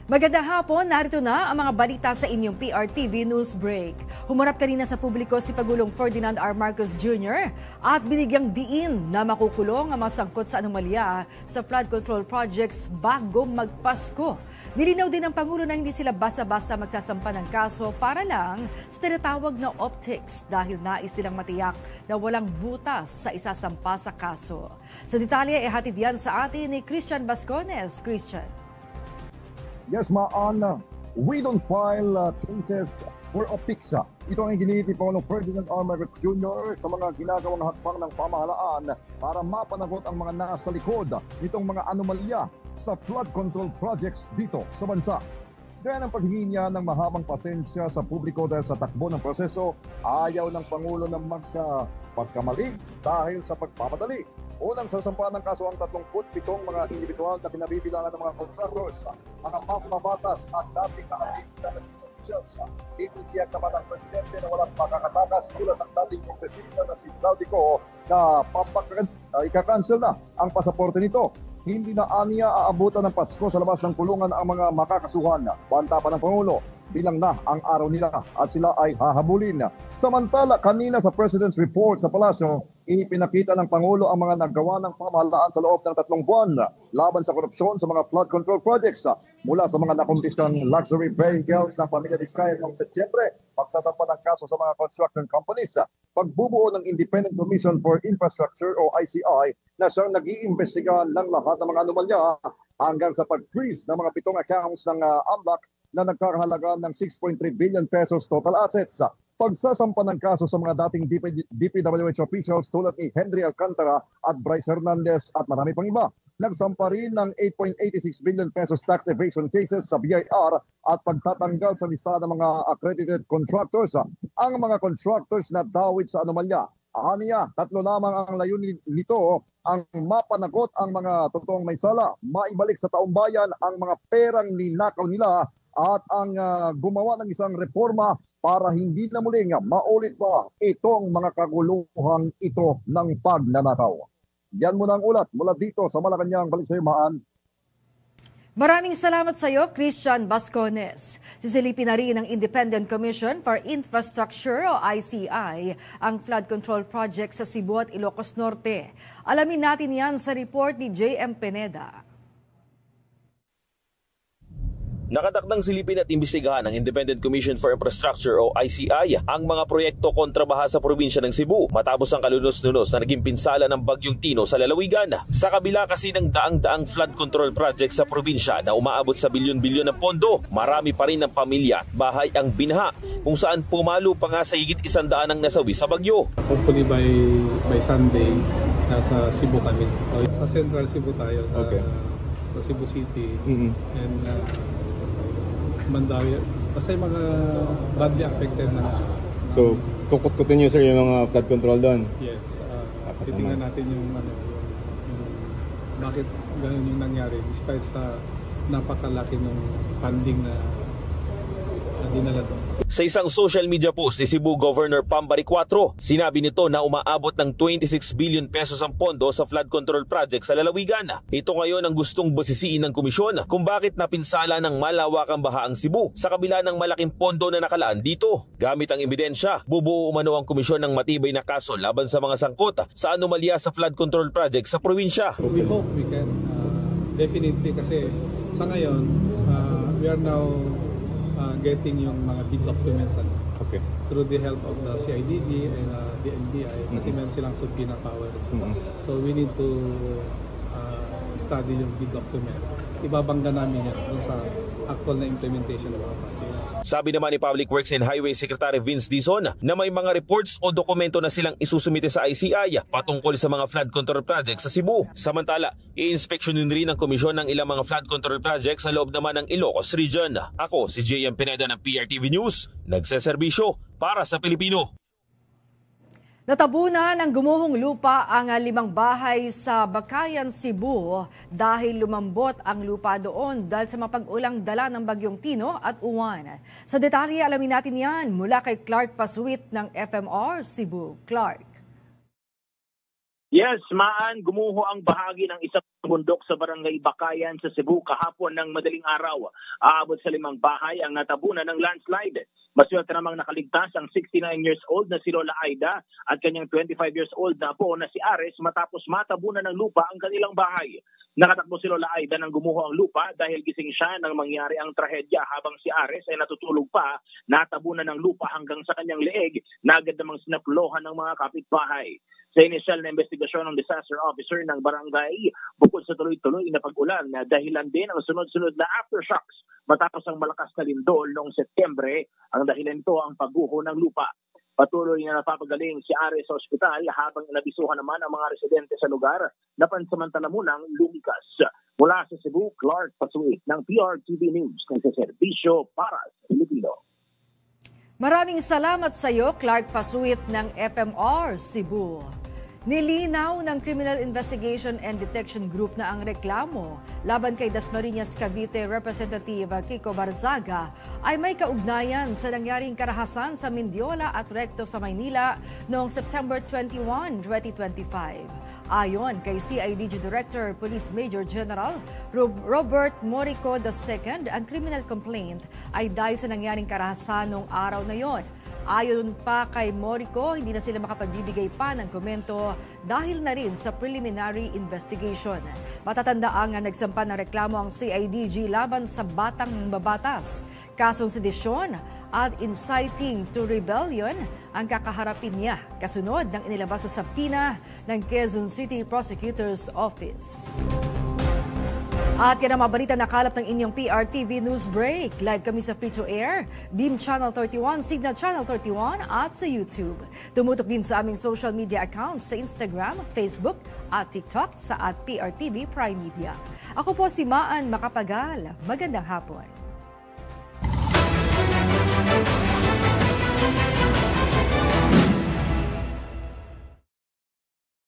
Magandang hapon, narito na ang mga balita sa inyong PRTV News Break. Humarap kanina sa publiko si Pagulong Ferdinand R. Marcos Jr. at binigyang diin na makukulong ang mga sangkot sa anomalya sa flood control projects bago magpasko. Nilinaw din ng Pangulo na hindi sila basta-basta magsasampa ng kaso para lang sa tinatawag na optics dahil nais nilang matiyak na walang butas sa isasampa sa kaso. Sa detalye, hatid yan sa atin ni Christian Bascones. Christian. Yes, Maan, we don't file cases for optics. Ito ang ginit ni Pangulong Ferdinand R. Marcos Jr. sa mga ginagawang hakbang ng pamahalaan para mapanagot ang mga nasa likod nitong mga anomalya sa flood control projects dito sa bansa. Gaya ng paghingi niya ng mahabang pasensya sa publiko dahil sa takbo ng proseso, ayaw ng Pangulo na magkamali dahil sa pagpapadali. Unang sasampahan ng kaso ang 37 mga individual na kinabibilangan ng mga contractors, mga mababatas at dating mga officials. Ititiyak naman ang presidente na walang makakatakas tulad ng dating presidente na si Zaldico na ika-cancel na ang pasaporte nito. Hindi na aniya aabutan ng Pasko sa labas ng kulungan ang mga makakasuhan. Banta pa ng Pangulo, bilang na ang araw nila at sila ay hahabulin. Samantala, kanina sa President's Report sa Palasyo, ipinakita ng Pangulo ang mga naggawa ng pamahalaan sa loob ng 3 buwan laban sa korupsyon sa mga flood control projects. Mula sa mga nakumpistang luxury vehicles ng pamilya Diskaya noong Setyembre, pagsasampa ng kaso sa mga construction companies, pagbubuo ng Independent Commission for Infrastructure o ICI na siyang nag-iimbestiga ng lahat ng mga anomalya hanggang sa pag-freeze ng mga 7 accounts ng AMLAC na nagkakahalaga ng 6.3 billion pesos total assets. Pagsasampa ng kaso sa mga dating DPWH officials tulad ni Henry Alcantara at Bryce Hernandez at marami pang iba. Nagsampa rin ng 8.86 billion pesos tax evasion cases sa BIR at pagtatanggal sa listahan ng mga accredited contractors. Ang mga contractors na dawit sa anomalya, aniya, 3 lamang ang layunin nito, ang mapanagot ang mga totoong may sala, maibalik sa taong bayan ang mga perang ninakaw nila at ang gumawa ng isang reforma para hindi na muling maulit pa itong mga kaguluhan ito ng pagnanakaw. Yan muna ang ulat mula dito sa Malacanang. Balik sa iyo, Maan. Maraming salamat sa iyo, Christian Bascones. Sisilipin na rin ng Independent Commission for Infrastructure o ICI ang flood control project sa Cebu at Ilocos Norte. Alamin natin yan sa report ni J.M. Pineda. Nakatakdang silipin at imbestigahan ng Independent Commission for Infrastructure o ICI ang mga proyekto kontrabaha sa probinsya ng Cebu matapos ang kalunos-lunos na naging pinsala ng Bagyong Tino sa lalawigan. Sa kabila kasi ng daang-daang flood control project sa probinsya na umaabot sa bilyon-bilyon ng pondo, marami pa rin ng pamilya at bahay ang binaha kung saan pumalo pa nga sa higit 100 ang nasawi sa bagyo. Hopefully by Sunday, nasa Cebu kami. Sa Central Cebu tayo, sa Cebu City. And Mandawi, basta yung mga badly affected na. So, kukut-kutin nyo sir yung mga flood control doon? Yes, titingnan natin yung bakit ganun yung nangyari despite sa napakalaki ng funding na dinala doon. Sa isang social media post ni Cebu Governor Pambari 4, sinabi nito na umaabot ng 26 billion pesos ang pondo sa flood control project sa lalawigan. Ito ngayon ang gustong busisiin ng komisyon kung bakit napinsala ng malawakang baha ang Cebu sa kabila ng malaking pondo na nakalaan dito. Gamit ang ebidensya, bubuo umano ang komisyon ng matibay na kaso laban sa mga sangkot sa anomalya sa flood control project sa probinsya. We hope we can definitely kasi sa ngayon we are now getting yung mga big documents through the help of the CIDG and the NBI kasi meron silang subpoena power. So we need to study yung big document. Ibabangga namin yan dun sa actual na implementation ng mga projects. Sabi naman ni Public Works and Highway Secretary Vince Dizon na may mga reports o dokumento na silang isusumite sa ICI patungkol sa mga flood control projects sa Cebu. Samantala, i-inspeksyonin rin ng komisyon ng ilang mga flood control projects sa loob naman ng Ilocos Region. Ako si J.M. Pineda ng PRTV News, nagseserbisyo para sa Pilipino. Natabunan ng gumuhong lupa ang 5 bahay sa Bakayan, Cebu dahil lumambot ang lupa doon dahil sa mapag-ulang dala ng Bagyong Tino at Uwan. Sa detalye, alamin natin yan mula kay Clark Pasuit ng FMR Cebu. Clark. Yes, Maan, gumuho ang bahagi ng isang bundok sa barangay Bakayan sa Cebu kahapon ng madaling araw. Aabot sa 5 bahay ang natabunan ng landslide. Maswerte namang nakaligtas ang 69 years old na si Lola Aida at kanyang 25 years old na apo na si Ares matapos matabunan ng lupa ang kanilang bahay. Nakatakbo si Lola Aida nang gumuho ang lupa dahil gising siya nang mangyari ang trahedya habang si Ares ay natutulog pa, natabunan ng lupa hanggang sa kanyang leeg na agad namang sinaplohan ng mga kapitbahay. Sa inisyal na investigasyon ng disaster officer ng barangay, bukod sa tuloy-tuloy na pag-ulan na dahilan din ang sunod-sunod na aftershocks matapos ang malakas na lindol noong Setyembre, ang dahilan nito ang pagguho ng lupa. Patuloy na napapagaling si Ares sa ospital habang inabisuhan naman ang mga residente sa lugar na pansamantala munang lumikas. Mula sa Cebu, Clark Pasuit ng PRTV News, nagsaserbisyo para sa Pilipino. Maraming salamat sa iyo, Clark Pasuit ng FMR Cebu. Nilinaw ng Criminal Investigation and Detection Group na ang reklamo laban kay Dasmariñas Cavite Representative Kiko Barzaga ay may kaugnayan sa nangyaring karahasan sa Mendiola at Recto sa Maynila noong September 21, 2025. Ayon kay CIDG Director Police Major General Robert Morico II, ang criminal complaint ay dahil sa nangyaring karahasan noong araw na yon. Ayon pa kay Morico, hindi na sila makapagbibigay pa ng komento dahil na rin sa preliminary investigation. Matatandaan nga nagsampa ng reklamo ang CIDG laban sa batang babatas. Kasong sedisyon at inciting to rebellion ang kakaharapin niya kasunod ng inilabas sa sapina ng Quezon City Prosecutor's Office. At yan ang mga balita na kalap ng inyong PRTV News Break. Live kami sa Free-to-Air, Beam Channel 31, Signal Channel 31 at sa YouTube. Tumutok din sa aming social media accounts sa Instagram, Facebook at TikTok sa @PRTV Prime Media. Ako po si Maan Makapagal. Magandang hapon.